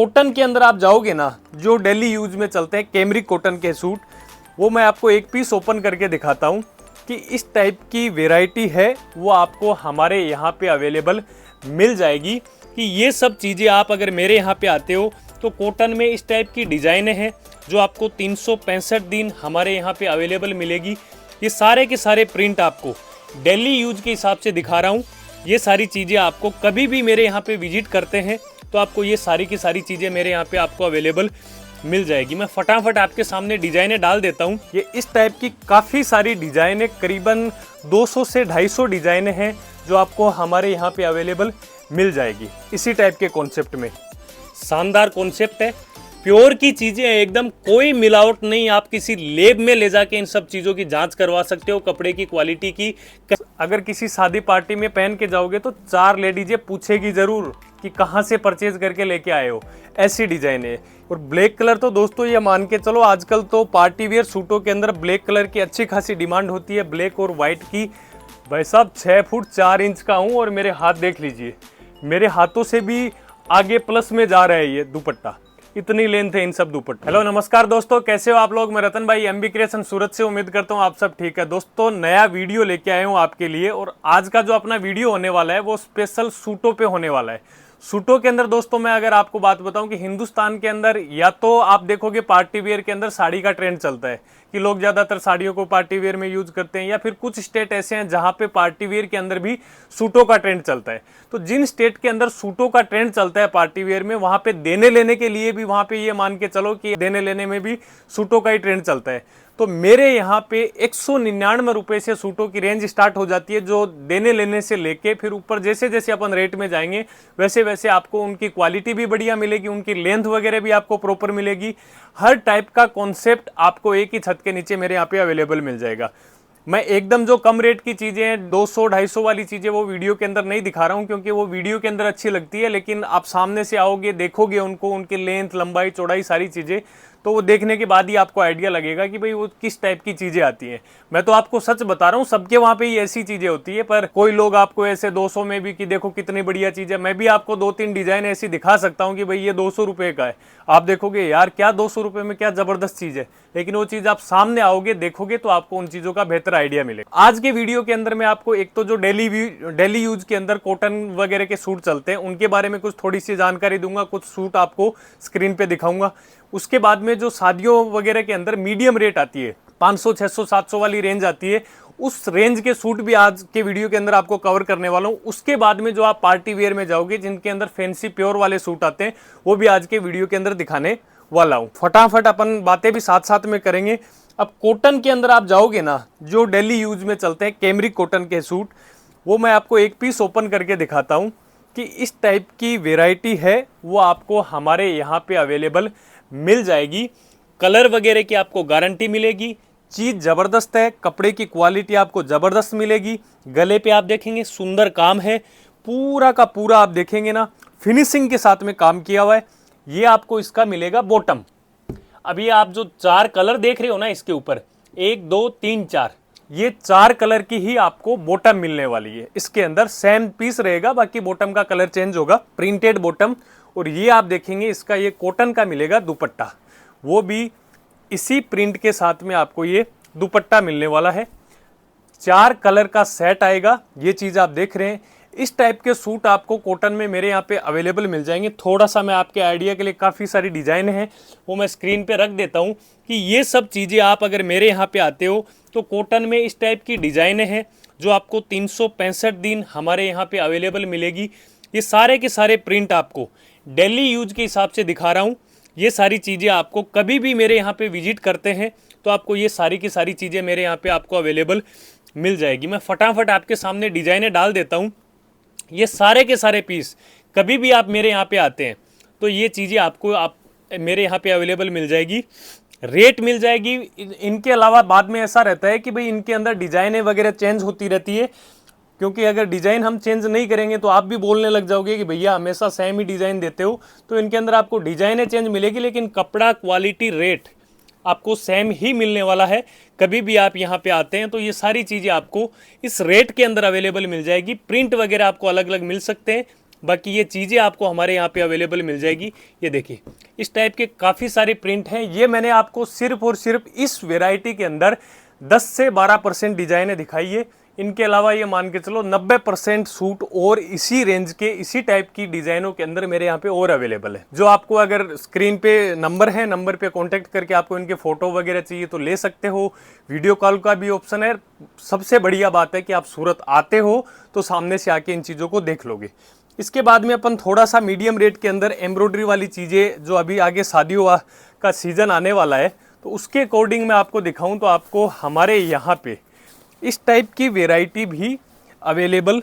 Cotton के अंदर आप जाओगे ना, जो डेली यूज में चलते हैं कैमरिक कॉटन के सूट, वो मैं आपको एक पीस ओपन करके दिखाता हूँ कि इस टाइप की वैरायटी है वो आपको हमारे यहाँ पे अवेलेबल मिल जाएगी। कि ये सब चीज़ें आप अगर मेरे यहाँ पे आते हो तो कॉटन में इस टाइप की डिज़ाइनें हैं जो आपको 365 दिन हमारे यहाँ पे अवेलेबल मिलेगी। ये सारे के सारे प्रिंट आपको डेली यूज के हिसाब से दिखा रहा हूँ। ये सारी चीज़ें आपको कभी भी मेरे यहाँ पे विजिट करते हैं तो आपको ये सारी की सारी चीज़ें मेरे यहाँ पे आपको अवेलेबल मिल जाएगी। मैं फटाफट आपके सामने डिज़ाइनें डाल देता हूँ। ये इस टाइप की काफ़ी सारी डिज़ाइनें, करीबन 200 से 250 डिज़ाइनें हैं जो आपको हमारे यहाँ पे अवेलेबल मिल जाएगी इसी टाइप के कॉन्सेप्ट में। शानदार कॉन्सेप्ट है, प्योर की चीज़ें एकदम, कोई मिलावट नहीं। आप किसी लेब में ले जाके इन सब चीज़ों की जांच करवा सकते हो कपड़े की क्वालिटी की। अगर किसी शादी पार्टी में पहन के जाओगे तो 4 लेडीजें पूछेगी ज़रूर कि कहाँ से परचेज करके लेके आए हो। ऐसी डिज़ाइन है। और ब्लैक कलर तो दोस्तों ये मान के चलो, आजकल तो पार्टी वेयर सूटों के अंदर ब्लैक कलर की अच्छी खासी डिमांड होती है, ब्लैक और वाइट की। भाई साहब 6 फुट 4 इंच का हूँ और मेरे हाथ देख लीजिए, मेरे हाथों से भी आगे प्लस में जा रहा है ये दुपट्टा, इतनी लेंथ है इन सब दुपट्टे। हेलो नमस्कार दोस्तों, कैसे हो आप लोग। मैं रतन भाई एमबी क्रिएशन सूरत से, उम्मीद करता हूँ आप सब ठीक है। दोस्तों नया वीडियो लेके आए हूँ आपके लिए और आज का जो अपना वीडियो होने वाला है वो स्पेशल सूटों पे होने वाला है। सूटों के अंदर दोस्तों मैं अगर आपको बात बताऊं कि हिंदुस्तान के अंदर या तो आप देखोगे पार्टी वेयर के अंदर साड़ी का ट्रेंड चलता है कि लोग ज़्यादातर साड़ियों को पार्टी वेयर में यूज करते हैं, या फिर कुछ स्टेट ऐसे हैं जहां पे पार्टी वेयर के अंदर भी सूटों का ट्रेंड चलता है। तो जिन स्टेट के अंदर सूटों का ट्रेंड चलता है पार्टी वेयर में, वहां पे देने लेने के लिए भी वहां पे ये मान के चलो कि देने लेने में भी सूटों का ही ट्रेंड चलता है। तो मेरे यहाँ पे 199 रुपये से सूटों की रेंज स्टार्ट हो जाती है, जो देने लेने से लेके फिर ऊपर जैसे जैसे अपन रेट में जाएंगे वैसे वैसे आपको उनकी क्वालिटी भी बढ़िया मिलेगी, उनकी लेंथ वगैरह भी आपको प्रॉपर मिलेगी। हर टाइप का कॉन्सेप्ट आपको एक ही छत के नीचे मेरे यहाँ पे अवेलेबल मिल जाएगा। मैं एकदम जो कम रेट की चीज़ें हैं 200-250 वाली चीज़ें वो वीडियो के अंदर नहीं दिखा रहा हूँ, क्योंकि वो वीडियो के अंदर अच्छी लगती है, लेकिन आप सामने से आओगे देखोगे उनको, उनकी लेंथ लंबाई चौड़ाई सारी चीज़ें, तो वो देखने के बाद ही आपको आइडिया लगेगा कि भाई वो किस टाइप की चीज़ें आती हैं। मैं तो आपको सच बता रहा हूँ, सबके वहाँ पे ही ऐसी चीज़ें होती है, पर कोई लोग आपको ऐसे 200 में भी कि देखो कितनी बढ़िया चीज़ है। मैं भी आपको 2-3 डिज़ाइन ऐसी दिखा सकता हूँ कि भाई ये 200 रुपये का है, आप देखोगे यार क्या 200 रुपये में क्या ज़बरदस्त चीज़ है, लेकिन वो चीज़ आप सामने आओगे देखोगे तो आपको उन चीज़ों का बेहतर आइडिया मिलेगा। आज के वीडियो के अंदर मैं आपको एक तो जो डेली यूज के अंदर कॉटन वगैरह के सूट चलते हैं उनके बारे में कुछ थोड़ी सी जानकारी दूंगा, कुछ सूट आपको स्क्रीन पे दिखाऊंगा। उसके बाद में जो शादियों वगैरह के अंदर मीडियम रेट आती है, 500, 600, 700 वाली रेंज आती है, उस रेंज के सूट भी आज के वीडियो के अंदर आपको कवर करने वाला हूँ। उसके बाद में जो आप पार्टी वेयर में जाओगे जिनके अंदर फैंसी प्योर वाले सूट आते हैं वो भी आज के वीडियो के अंदर दिखाने वाला हूँ। फटाफट अपन बातें भी साथ साथ में करेंगे। अब कॉटन के अंदर आप जाओगे ना, जो डेली यूज में चलते हैं कैमरिक कॉटन के सूट, वो मैं आपको एक पीस ओपन करके दिखाता हूँ कि इस टाइप की वेराइटी है वो आपको हमारे यहाँ पे अवेलेबल मिल जाएगी। कलर वगैरह की आपको गारंटी मिलेगी, चीज़ ज़बरदस्त है, कपड़े की क्वालिटी आपको ज़बरदस्त मिलेगी। गले पे आप देखेंगे सुंदर काम है, पूरा का पूरा आप देखेंगे ना फिनिशिंग के साथ में काम किया हुआ है। ये आपको इसका मिलेगा बॉटम। अभी आप जो 4 कलर देख रहे हो ना इसके ऊपर, 1 2 3 4, ये 4 कलर की ही आपको बॉटम मिलने वाली है। इसके अंदर सेम पीस रहेगा, बाकी बॉटम का कलर चेंज होगा, प्रिंटेड बॉटम। और ये आप देखेंगे इसका ये कॉटन का मिलेगा दुपट्टा, वो भी इसी प्रिंट के साथ में आपको ये दुपट्टा मिलने वाला है। 4 कलर का सेट आएगा, ये चीज़ आप देख रहे हैं। इस टाइप के सूट आपको कॉटन में मेरे यहाँ पे अवेलेबल मिल जाएंगे। थोड़ा सा मैं आपके आइडिया के लिए, काफ़ी सारी डिज़ाइन हैं वो मैं स्क्रीन पे रख देता हूँ कि ये सब चीज़ें आप अगर मेरे यहाँ पे आते हो तो कॉटन में इस टाइप की डिज़ाइनें हैं जो आपको 365 दिन हमारे यहाँ पे अवेलेबल मिलेगी। ये सारे के सारे प्रिंट आपको डेली यूज के हिसाब से दिखा रहा हूँ। ये सारी चीज़ें आपको कभी भी मेरे यहाँ पे विजिट करते हैं तो आपको ये सारी की सारी चीज़ें मेरे यहाँ पे आपको अवेलेबल मिल जाएगी। मैं फटाफट आपके सामने डिज़ाइनें डाल देता हूँ। ये सारे के सारे पीस कभी भी आप मेरे यहाँ पे आते हैं तो ये चीज़ें आपको मेरे यहाँ पे अवेलेबल मिल जाएगी, रेट मिल जाएगी। इनके अलावा बाद में ऐसा रहता है कि भाई इनके अंदर डिज़ाइनें वगैरह चेंज होती रहती है, क्योंकि अगर डिज़ाइन हम चेंज नहीं करेंगे तो आप भी बोलने लग जाओगे कि भैया हमेशा सेम ही डिज़ाइन देते हो। तो इनके अंदर आपको डिज़ाइनें चेंज मिलेगी, लेकिन कपड़ा क्वालिटी रेट आपको सेम ही मिलने वाला है। कभी भी आप यहाँ पे आते हैं तो ये सारी चीज़ें आपको इस रेट के अंदर अवेलेबल मिल जाएगी। प्रिंट वगैरह आपको अलग अलग मिल सकते हैं, बाकी ये चीज़ें आपको हमारे यहाँ पे अवेलेबल मिल जाएगी। ये देखिए इस टाइप के काफ़ी सारे प्रिंट हैं। ये मैंने आपको सिर्फ और सिर्फ इस वेराइटी के अंदर 10 से 12% डिजाइनें दिखाई है। इनके अलावा ये मान के चलो 90% सूट और इसी रेंज के इसी टाइप की डिजाइनों के अंदर मेरे यहाँ पे और अवेलेबल है। जो आपको अगर स्क्रीन पे नंबर है, नंबर पे कांटेक्ट करके आपको इनके फोटो वगैरह चाहिए तो ले सकते हो। वीडियो कॉल का भी ऑप्शन है। सबसे बढ़िया बात है कि आप सूरत आते हो तो सामने से आके इन चीज़ों को देख लोगे। इसके बाद में अपन थोड़ा सा मीडियम रेट के अंदर एम्ब्रॉयडरी वाली चीज़ें, जो अभी आगे शादियों का सीज़न आने वाला है तो उसके अकॉर्डिंग मैं आपको दिखाऊं तो आपको हमारे यहाँ पे इस टाइप की वैरायटी भी अवेलेबल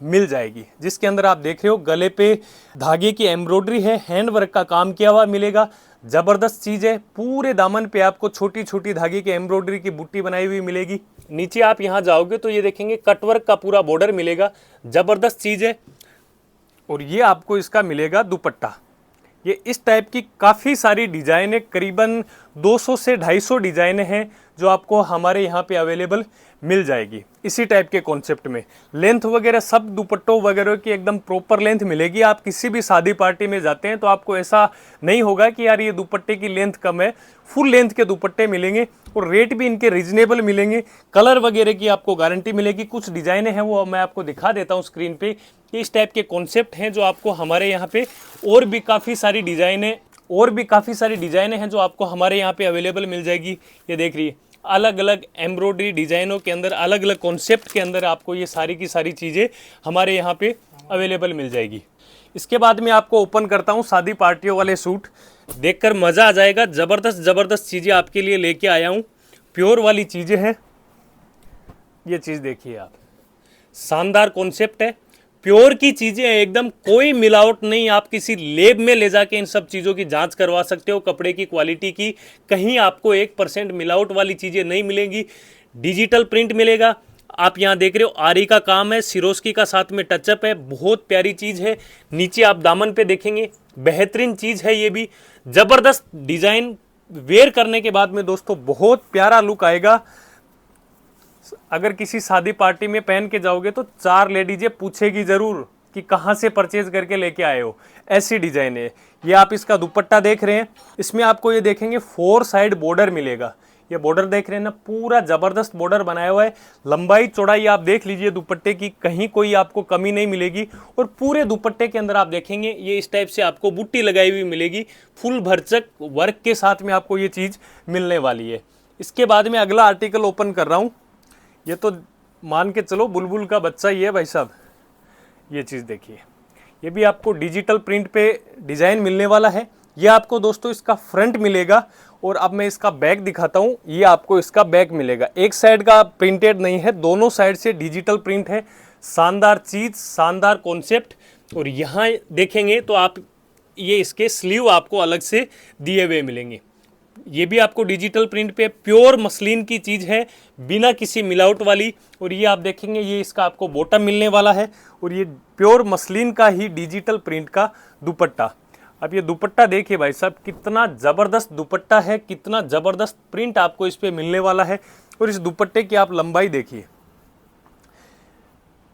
मिल जाएगी। जिसके अंदर आप देख रहे हो गले पे धागे की एम्ब्रॉयडरी है, हैंड वर्क का काम किया हुआ मिलेगा। ज़बरदस्त चीज़ है। पूरे दामन पे आपको छोटी छोटी धागे की एम्ब्रॉयडरी की बुट्टी बनाई हुई मिलेगी। नीचे आप यहाँ जाओगे तो ये देखेंगे कटवर्क का पूरा बॉर्डर मिलेगा। ज़बरदस्त चीज़ है। और ये आपको इसका मिलेगा दुपट्टा। ये इस टाइप की काफ़ी सारी डिज़ाइनें, करीबन 200 से 250 डिज़ाइनें हैं जो आपको हमारे यहाँ पे अवेलेबल मिल जाएगी इसी टाइप के कॉन्सेप्ट में। लेंथ वगैरह सब दुपट्टों वगैरह की एकदम प्रॉपर लेंथ मिलेगी। आप किसी भी शादी पार्टी में जाते हैं तो आपको ऐसा नहीं होगा कि यार ये दुपट्टे की लेंथ कम है। फुल लेंथ के दुपट्टे मिलेंगे और रेट भी इनके रीजनेबल मिलेंगे। कलर वगैरह की आपको गारंटी मिलेगी। कुछ डिज़ाइनें हैं वो मैं आपको दिखा देता हूँ स्क्रीन पे। इस टाइप के कॉन्सेप्ट हैं जो आपको हमारे यहाँ पे और भी काफ़ी सारी डिज़ाइनें हैं जो आपको हमारे यहाँ पे अवेलेबल मिल जाएगी। ये देख रही है अलग अलग एम्ब्रॉयडरी डिज़ाइनों के अंदर, अलग अलग कॉन्सेप्ट के अंदर आपको ये सारी की सारी चीज़ें हमारे यहाँ पे अवेलेबल मिल जाएगी। इसके बाद मैं आपको ओपन करता हूँ शादी पार्टियों वाले सूट। देखकर मज़ा आ जाएगा। ज़बरदस्त ज़बरदस्त चीज़ें आपके लिए लेके आया हूँ। प्योर वाली चीज़ें हैं। ये चीज़ देखिए आप, शानदार कॉन्सेप्ट है। प्योर की चीज़ें हैं एकदम, कोई मिलावट नहीं। आप किसी लेब में ले जाके इन सब चीज़ों की जांच करवा सकते हो कपड़े की क्वालिटी की। कहीं आपको 1% मिलावट वाली चीज़ें नहीं मिलेंगी। डिजिटल प्रिंट मिलेगा। आप यहाँ देख रहे हो आरी का काम है, सिरोस्की का साथ में टचअप है। बहुत प्यारी चीज़ है। नीचे आप दामन पे देखेंगे बेहतरीन चीज़ है। ये भी ज़बरदस्त डिज़ाइन। वेयर करने के बाद में दोस्तों बहुत प्यारा लुक आएगा। अगर किसी शादी पार्टी में पहन के जाओगे तो 4 लेडीजें पूछेगी जरूर कि कहाँ से परचेज करके लेके आए हो। ऐसी डिजाइन है। ये आप इसका दुपट्टा देख रहे हैं। इसमें आपको ये देखेंगे 4 साइड बॉर्डर मिलेगा। ये बॉर्डर देख रहे हैं ना, पूरा जबरदस्त बॉर्डर बनाया हुआ है। लंबाई चौड़ाई आप देख लीजिए दुपट्टे की, कहीं कोई आपको कमी नहीं मिलेगी। और पूरे दुपट्टे के अंदर आप देखेंगे ये इस टाइप से आपको बुट्टी लगाई हुई मिलेगी। फुल भरचक वर्क के साथ में आपको ये चीज़ मिलने वाली है। इसके बाद में अगला आर्टिकल ओपन कर रहा हूँ। ये तो मान के चलो बुलबुल का बच्चा ही है भाई साहब। ये चीज़ देखिए, ये भी आपको डिजिटल प्रिंट पे डिज़ाइन मिलने वाला है। ये आपको दोस्तों इसका फ्रंट मिलेगा। और अब मैं इसका बैक दिखाता हूँ। ये आपको इसका बैक मिलेगा। एक साइड का प्रिंटेड नहीं है, दोनों साइड से डिजिटल प्रिंट है। शानदार चीज़, शानदार कॉन्सेप्ट। और यहाँ देखेंगे तो आप ये इसके स्लीव आपको अलग से दिए हुए मिलेंगे। ये भी आपको डिजिटल प्रिंट पे प्योर मसलिन की चीज़ है, बिना किसी मिलावट वाली। और ये आप देखेंगे ये इसका आपको बॉटम मिलने वाला है। और ये प्योर मसलिन का ही डिजिटल प्रिंट का दुपट्टा। अब ये दुपट्टा देखिए भाई साहब, कितना ज़बरदस्त दुपट्टा है, कितना ज़बरदस्त प्रिंट आपको इस पे मिलने वाला है। और इस दुपट्टे की आप लंबाई देखिए।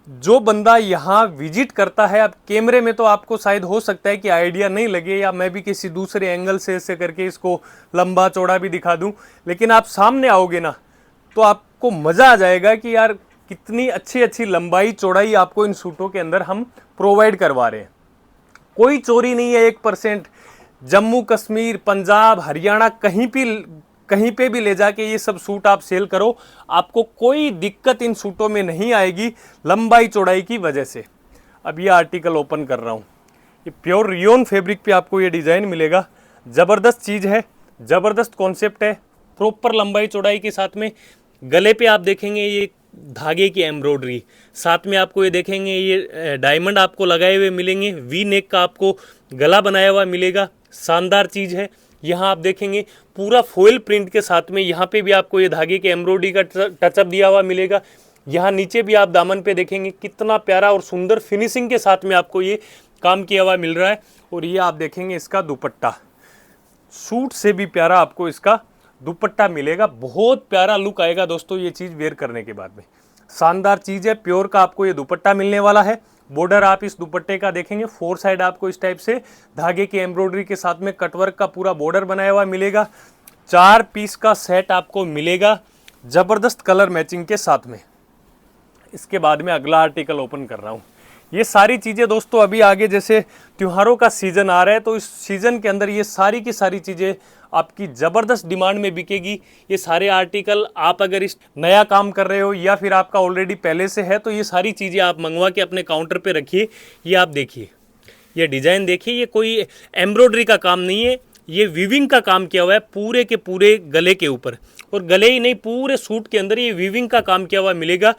जो बंदा यहाँ विजिट करता है, अब कैमरे में तो आपको शायद हो सकता है कि आइडिया नहीं लगे, या मैं भी किसी दूसरे एंगल से ऐसे करके इसको लंबा चौड़ा भी दिखा दूं, लेकिन आप सामने आओगे ना तो आपको मज़ा आ जाएगा कि यार कितनी अच्छी अच्छी लंबाई चौड़ाई आपको इन सूटों के अंदर हम प्रोवाइड करवा रहे हैं। कोई चोरी नहीं है 1%। जम्मू कश्मीर, पंजाब, हरियाणा कहीं पे भी ले जाके ये सब सूट आप सेल करो, आपको कोई दिक्कत इन सूटों में नहीं आएगी लंबाई चौड़ाई की वजह से। अब ये आर्टिकल ओपन कर रहा हूँ। ये प्योर रियोन फैब्रिक पे आपको ये डिज़ाइन मिलेगा। ज़बरदस्त चीज़ है, ज़बरदस्त कॉन्सेप्ट है। प्रॉपर लंबाई चौड़ाई के साथ में गले पे आप देखेंगे ये धागे की एम्ब्रॉयडरी, साथ में आपको ये देखेंगे ये डायमंड आपको लगाए हुए मिलेंगे। वी नेक का आपको गला बनाया हुआ मिलेगा। शानदार चीज़ है। यहाँ आप देखेंगे पूरा फॉइल प्रिंट के साथ में यहाँ पे भी आपको ये धागे के एम्ब्रॉयडरी का टचअप दिया हुआ मिलेगा। यहाँ नीचे भी आप दामन पे देखेंगे कितना प्यारा और सुंदर फिनिशिंग के साथ में आपको ये काम किया हुआ मिल रहा है। और ये आप देखेंगे इसका दुपट्टा, सूट से भी प्यारा आपको इसका दुपट्टा मिलेगा। बहुत प्यारा लुक आएगा दोस्तों ये चीज़ वेयर करने के बाद में। शानदार चीज़ है। प्योर का आपको ये दुपट्टा मिलने वाला है। बॉर्डर आप इस दुपट्टे का देखेंगे 4 साइड आपको इस टाइप से धागे की एम्ब्रॉयडरी के साथ में कटवर्क का पूरा बॉर्डर बनाया हुआ मिलेगा। 4 पीस का सेट आपको मिलेगा ज़बरदस्त कलर मैचिंग के साथ में। इसके बाद में अगला आर्टिकल ओपन कर रहा हूँ। ये सारी चीज़ें दोस्तों अभी आगे जैसे त्योहारों का सीज़न आ रहा है तो इस सीज़न के अंदर ये सारी की सारी चीज़ें आपकी ज़बरदस्त डिमांड में बिकेगी। ये सारे आर्टिकल आप अगर इस नया काम कर रहे हो या फिर आपका ऑलरेडी पहले से है तो ये सारी चीज़ें आप मंगवा के अपने काउंटर पे रखिए। ये आप देखिए, ये डिज़ाइन देखिए, ये कोई एम्ब्रॉयडरी का काम नहीं है, ये वीविंग का काम किया हुआ है पूरे के पूरे गले के ऊपर, और गले ही नहीं पूरे सूट के अंदर ये वीविंग का काम किया हुआ मिलेगा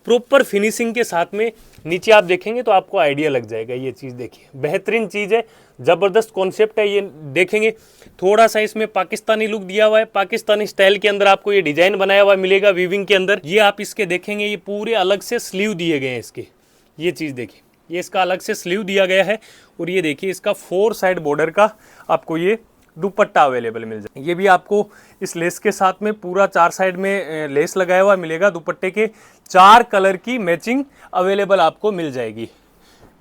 प्रॉपर फिनिशिंग के साथ में। नीचे आप देखेंगे तो आपको आइडिया लग जाएगा। ये चीज़ देखिए, बेहतरीन चीज़ है, ज़बरदस्त कॉन्सेप्ट है। ये देखेंगे थोड़ा सा इसमें पाकिस्तानी लुक दिया हुआ है, पाकिस्तानी स्टाइल के अंदर आपको ये डिज़ाइन बनाया हुआ मिलेगा वीविंग के अंदर। ये आप इसके देखेंगे ये पूरे अलग से स्लीव दिए गए हैं इसके। ये चीज़ देखिए, ये इसका अलग से स्लीव दिया गया है, और ये देखिए इसका 4 साइड बॉर्डर का आपको ये दुपट्टा अवेलेबल मिल जाए। ये भी आपको इस लेस के साथ में पूरा 4 साइड में लेस लगाया हुआ मिलेगा। दुपट्टे के 4 कलर की मैचिंग अवेलेबल आपको मिल जाएगी।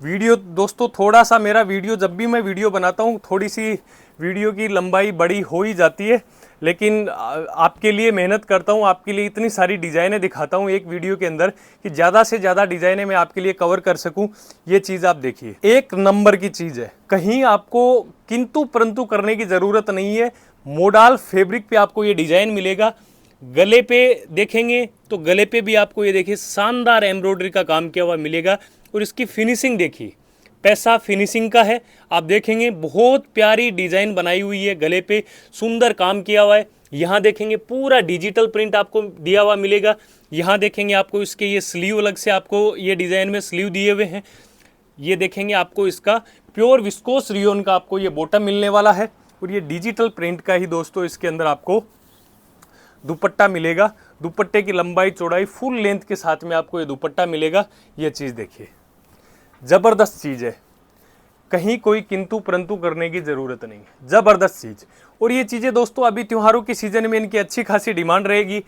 वीडियो दोस्तों थोड़ा सा मेरा वीडियो जब भी मैं वीडियो बनाता हूँ थोड़ी सी वीडियो की लंबाई बड़ी हो ही जाती है, लेकिन आपके लिए मेहनत करता हूँ, आपके लिए इतनी सारी डिज़ाइनें दिखाता हूँ एक वीडियो के अंदर कि ज़्यादा से ज़्यादा डिज़ाइनें मैं आपके लिए कवर कर सकूँ। ये चीज़ आप देखिए, एक नंबर की चीज़ है, कहीं आपको किंतु परंतु करने की ज़रूरत नहीं है। मोडाल फैब्रिक पे आपको ये डिज़ाइन मिलेगा। गले पे देखेंगे तो गले पे भी आपको ये देखिए शानदार एम्ब्रॉयडरी का काम किया हुआ मिलेगा, और इसकी फिनिशिंग देखिए, पैसा फिनिशिंग का है। आप देखेंगे बहुत प्यारी डिज़ाइन बनाई हुई है, गले पे सुंदर काम किया हुआ है। यहाँ देखेंगे पूरा डिजिटल प्रिंट आपको दिया हुआ मिलेगा। यहाँ देखेंगे आपको इसके ये स्लीव अलग से आपको ये डिज़ाइन में स्लीव दिए हुए हैं। ये देखेंगे आपको इसका प्योर विस्कोस रियोन का आपको ये बॉटम मिलने वाला है, और ये डिजिटल प्रिंट का ही दोस्तों इसके अंदर आपको दुपट्टा मिलेगा। दुपट्टे की लंबाई चौड़ाई फुल लेंथ के साथ में आपको ये दुपट्टा मिलेगा। ये चीज़ देखिए, ज़बरदस्त चीज़ है, कहीं कोई किंतु परंतु करने की ज़रूरत नहीं है, ज़बरदस्त चीज़। और ये चीज़ें दोस्तों अभी त्योहारों के सीज़न में इनकी अच्छी खासी डिमांड रहेगी।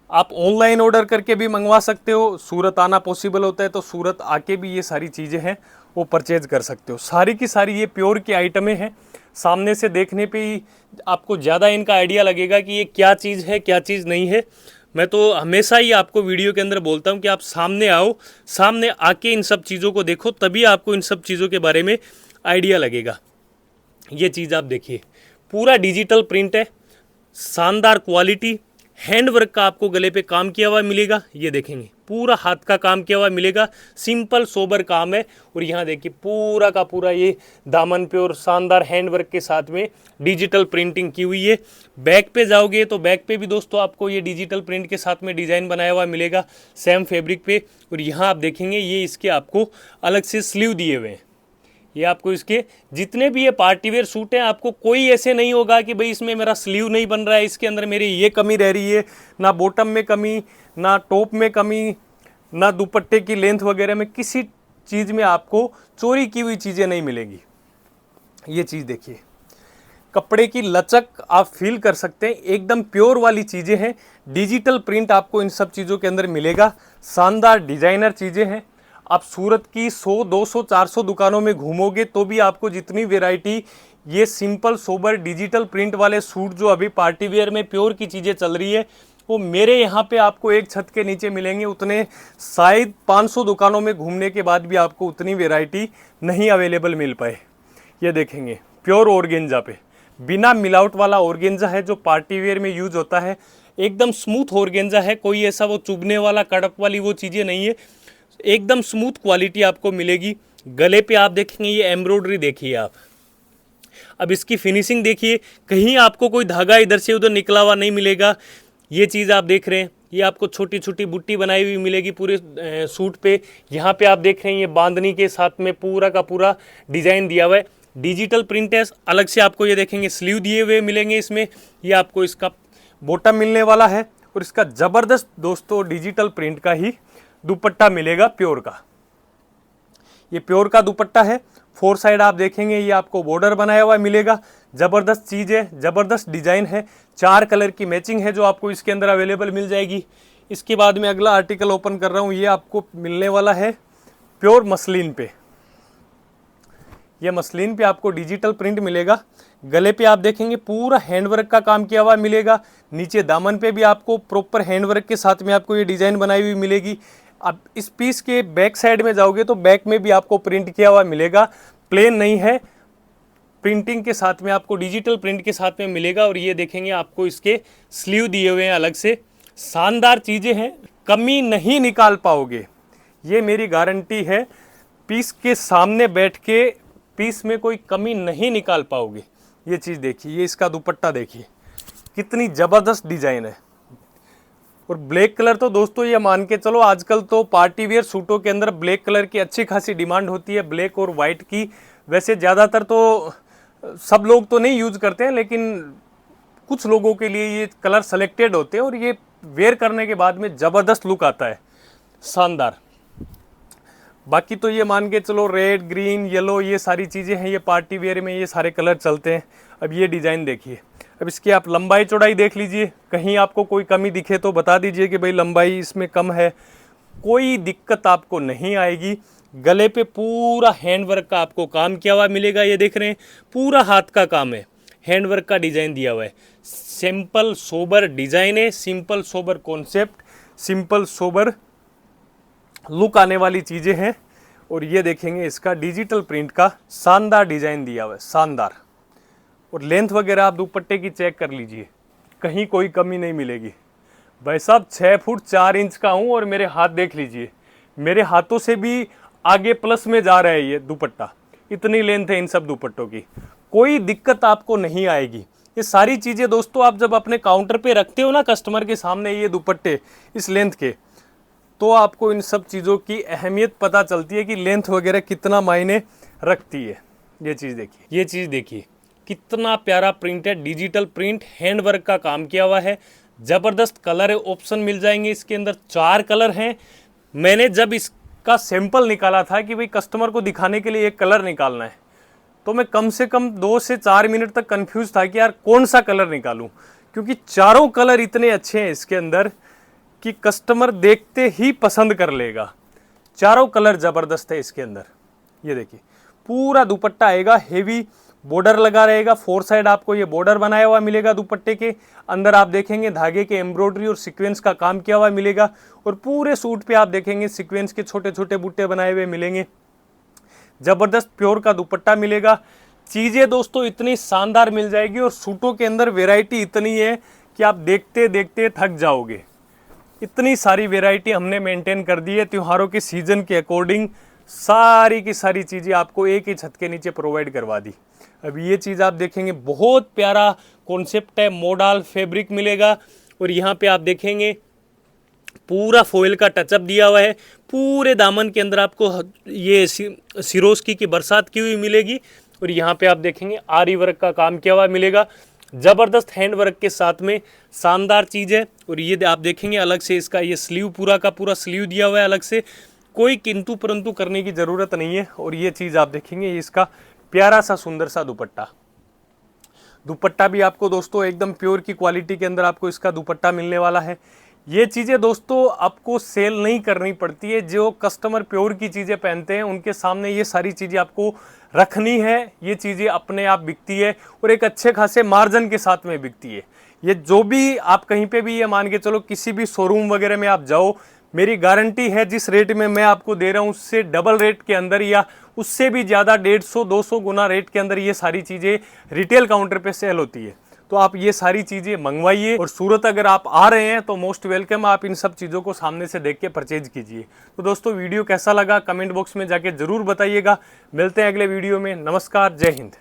आप ऑनलाइन ऑर्डर करके भी मंगवा सकते हो, सूरत आना पॉसिबल होता है तो सूरत आके भी ये सारी चीज़ें हैं वो परचेज कर सकते हो। सारी की सारी ये प्योर की आइटमें हैं, सामने से देखने पे ही आपको ज़्यादा इनका आइडिया लगेगा कि ये क्या चीज़ है क्या चीज़ नहीं है। मैं तो हमेशा ही आपको वीडियो के अंदर बोलता हूँ कि आप सामने आओ, सामने आके इन सब चीज़ों को देखो, तभी आपको इन सब चीज़ों के बारे में आइडिया लगेगा। ये चीज़ आप देखिए, पूरा डिजिटल प्रिंट है, शानदार क्वालिटी, हैंड वर्क का आपको गले पे काम किया हुआ मिलेगा। ये देखेंगे पूरा हाथ का काम किया हुआ मिलेगा, सिंपल सोबर काम है। और यहाँ देखिए पूरा का पूरा ये दामन पे और शानदार हैंड वर्क के साथ में डिजिटल प्रिंटिंग की हुई है। बैक पे जाओगे तो बैक पे भी दोस्तों आपको ये डिजिटल प्रिंट के साथ में डिज़ाइन बनाया हुआ मिलेगा सेम फैब्रिक पे। और यहाँ आप देखेंगे ये इसके आपको अलग से स्लीव दिए हुए हैं। ये आपको इसके जितने भी ये पार्टी वेयर सूट हैं आपको कोई ऐसे नहीं होगा कि भाई इसमें मेरा स्लीव नहीं बन रहा है, इसके अंदर मेरी ये कमी रह रही है, ना बॉटम में कमी, ना टॉप में कमी, ना दुपट्टे की लेंथ वगैरह में, किसी चीज़ में आपको चोरी की हुई चीज़ें नहीं मिलेंगी। ये चीज़ देखिए, कपड़े की लचक आप फील कर सकते हैं, एकदम प्योर वाली चीज़ें हैं। डिजिटल प्रिंट आपको इन सब चीज़ों के अंदर मिलेगा, शानदार डिज़ाइनर चीज़ें हैं। आप सूरत की 100, 200, 400 दुकानों में घूमोगे तो भी आपको जितनी वैरायटी ये सिंपल सोबर डिजिटल प्रिंट वाले सूट जो अभी पार्टी वेयर में प्योर की चीज़ें चल रही है वो मेरे यहाँ पे आपको एक छत के नीचे मिलेंगे, उतने शायद 500 दुकानों में घूमने के बाद भी आपको उतनी वैरायटी नहीं अवेलेबल मिल पाए। ये देखेंगे प्योर ऑर्गेंजा पे, बिना मिलावट वाला ऑर्गेंजा है जो पार्टी वेयर में यूज होता है, एकदम स्मूथ ऑर्गेंजा है, कोई ऐसा वो चुभने वाला कड़क वाली वो चीज़ें नहीं है, एकदम स्मूथ क्वालिटी आपको मिलेगी। गले पे आप देखेंगे ये एम्ब्रॉयडरी देखिए आप, अब इसकी फिनिशिंग देखिए, कहीं आपको कोई धागा इधर से उधर निकला हुआ नहीं मिलेगा। ये चीज़ आप देख रहे हैं, ये आपको छोटी छोटी बुट्टी बनाई हुई मिलेगी पूरे सूट पे। यहाँ पे आप देख रहे हैं ये बांधनी के साथ में पूरा का पूरा डिज़ाइन दिया हुआ है, डिजिटल प्रिंट है। अलग से आपको ये देखेंगे स्लीव दिए हुए मिलेंगे इसमें, ये आपको इसका बॉटम मिलने वाला है, और इसका ज़बरदस्त दोस्तों डिजिटल प्रिंट का ही दुपट्टा मिलेगा प्योर का। ये प्योर का दुपट्टा है, 4 साइड आप देखेंगे ये आपको बॉर्डर बनाया हुआ मिलेगा। ज़बरदस्त चीज़ है, ज़बरदस्त डिज़ाइन है, 4 कलर की मैचिंग है जो आपको इसके अंदर अवेलेबल मिल जाएगी। इसके बाद में अगला आर्टिकल ओपन कर रहा हूँ, ये आपको मिलने वाला है प्योर मसलिन पे। ये मसलिन पे आपको डिजिटल प्रिंट मिलेगा। गले पे आप देखेंगे पूरा हैंडवर्क का काम किया हुआ मिलेगा। नीचे दामन पे भी आपको प्रॉपर हैंडवर्क के साथ में आपको ये डिज़ाइन बनाई हुई मिलेगी। अब इस पीस के बैक साइड में जाओगे तो बैक में भी आपको प्रिंट किया हुआ मिलेगा, प्लेन नहीं है, प्रिंटिंग के साथ में आपको डिजिटल प्रिंट के साथ में मिलेगा। और ये देखेंगे आपको इसके स्लीव दिए हुए हैं अलग से। शानदार चीज़ें हैं, कमी नहीं निकाल पाओगे, ये मेरी गारंटी है। पीस के सामने बैठ के पीस में कोई कमी नहीं निकाल पाओगे। ये चीज़ देखिए, ये इसका दुपट्टा देखिए, कितनी ज़बरदस्त डिज़ाइन है। और ब्लैक कलर तो दोस्तों ये मान के चलो, आजकल तो पार्टी वेयर सूटों के अंदर ब्लैक कलर की अच्छी खासी डिमांड होती है, ब्लैक और वाइट की। वैसे ज़्यादातर तो सब लोग तो नहीं यूज़ करते हैं, लेकिन कुछ लोगों के लिए ये कलर सेलेक्टेड होते हैं और ये वेयर करने के बाद में ज़बरदस्त लुक आता है, शानदार। बाकी तो ये मान के चलो रेड, ग्रीन, येलो, ये सारी चीज़ें हैं, ये पार्टी वेयर में ये सारे कलर चलते हैं। अब ये डिज़ाइन देखिए, अब इसकी आप लंबाई चौड़ाई देख लीजिए, कहीं आपको कोई कमी दिखे तो बता दीजिए कि भाई लंबाई इसमें कम है, कोई दिक्कत आपको नहीं आएगी। गले पे पूरा हैंडवर्क का आपको काम किया हुआ मिलेगा। ये देख रहे हैं पूरा हाथ का काम है, हैंडवर्क का डिज़ाइन दिया हुआ है। सिंपल सोबर डिज़ाइन है, simple sober concept, simple sober look आने वाली चीज़ें हैं। और ये देखेंगे इसका डिजिटल प्रिंट का शानदार डिज़ाइन दिया हुआ है, शानदार। और लेंथ वगैरह आप दुपट्टे की चेक कर लीजिए, कहीं कोई कमी नहीं मिलेगी। भाई साहब 6 फुट 4 इंच का हूँ और मेरे हाथ देख लीजिए, मेरे हाथों से भी आगे प्लस में जा रहा है ये दुपट्टा, इतनी लेंथ है इन सब दुपट्टों की, कोई दिक्कत आपको नहीं आएगी। ये सारी चीज़ें दोस्तों आप जब अपने काउंटर पे रखते हो ना कस्टमर के सामने ये दुपट्टे इस लेंथ के, तो आपको इन सब चीज़ों की अहमियत पता चलती है कि लेंथ वगैरह कितना मायने रखती है। ये चीज़ देखिए, ये चीज़ देखिए, कितना प्यारा प्रिंट है, डिजिटल प्रिंट, हैंडवर्क का काम किया हुआ है, ज़बरदस्त कलर ऑप्शन मिल जाएंगे इसके अंदर। 4 कलर हैं। मैंने जब इसका सैंपल निकाला था कि भाई कस्टमर को दिखाने के लिए एक कलर निकालना है, तो मैं कम से कम 2 से 4 मिनट तक कंफ्यूज था कि यार कौन सा कलर निकालूं, क्योंकि चारों कलर इतने अच्छे हैं इसके अंदर कि कस्टमर देखते ही पसंद कर लेगा। चारों कलर ज़बरदस्त है इसके अंदर। ये देखिए पूरा दुपट्टा आएगा, हेवी बॉर्डर लगा रहेगा, 4 साइड आपको ये बॉर्डर बनाया हुआ मिलेगा दुपट्टे के अंदर। आप देखेंगे धागे के एम्ब्रॉयडरी और सीक्वेंस का काम किया हुआ मिलेगा। और पूरे सूट पे आप देखेंगे सीक्वेंस के छोटे छोटे बूटे बनाए हुए मिलेंगे। ज़बरदस्त प्योर का दुपट्टा मिलेगा। चीज़ें दोस्तों इतनी शानदार मिल जाएगी और सूटों के अंदर वेराइटी इतनी है कि आप देखते देखते थक जाओगे। इतनी सारी वेराइटी हमने मेंटेन कर दी है त्योहारों के सीज़न के अकॉर्डिंग, सारी की सारी चीज़ें आपको एक ही छत के नीचे प्रोवाइड करवा दी। अब ये चीज़ आप देखेंगे, बहुत प्यारा कॉन्सेप्ट है, मोडाल फैब्रिक मिलेगा। और यहाँ पे आप देखेंगे पूरा फॉइल का टचअप दिया हुआ है। पूरे दामन के अंदर आपको ये सिरोस्की की बरसात की हुई मिलेगी। और यहाँ पे आप देखेंगे आरी वर्क का काम किया हुआ मिलेगा, ज़बरदस्त हैंड वर्क के साथ में, शानदार चीज़ है। और ये आप देखेंगे अलग से इसका ये स्लीव पूरा का पूरा स्लीव दिया हुआ है अलग से, कोई किंतु परंतु करने की ज़रूरत नहीं है। और ये चीज़ आप देखेंगे इसका प्यारा सा सुंदर सा दुपट्टा, दुपट्टा भी आपको दोस्तों एकदम प्योर की क्वालिटी के अंदर आपको इसका दुपट्टा मिलने वाला है। ये चीज़ें दोस्तों आपको सेल नहीं करनी पड़ती है, जो कस्टमर प्योर की चीज़ें पहनते हैं उनके सामने ये सारी चीज़ें आपको रखनी है। ये चीज़ें अपने आप बिकती है और एक अच्छे खासे मार्जिन के साथ में बिकती है। ये जो भी आप कहीं पे भी ये मान के चलो किसी भी शोरूम वगैरह में आप जाओ, मेरी गारंटी है जिस रेट में मैं आपको दे रहा हूँ उससे डबल रेट के अंदर या उससे भी ज़्यादा 150-200 गुना रेट के अंदर ये सारी चीज़ें रिटेल काउंटर पे सेल होती है। तो आप ये सारी चीज़ें मंगवाइए। और सूरत अगर आप आ रहे हैं तो मोस्ट वेलकम, आप इन सब चीज़ों को सामने से देख के परचेज कीजिए। तो दोस्तों वीडियो कैसा लगा कमेंट बॉक्स में जाके ज़रूर बताइएगा। मिलते हैं अगले वीडियो में। नमस्कार, जय हिंद।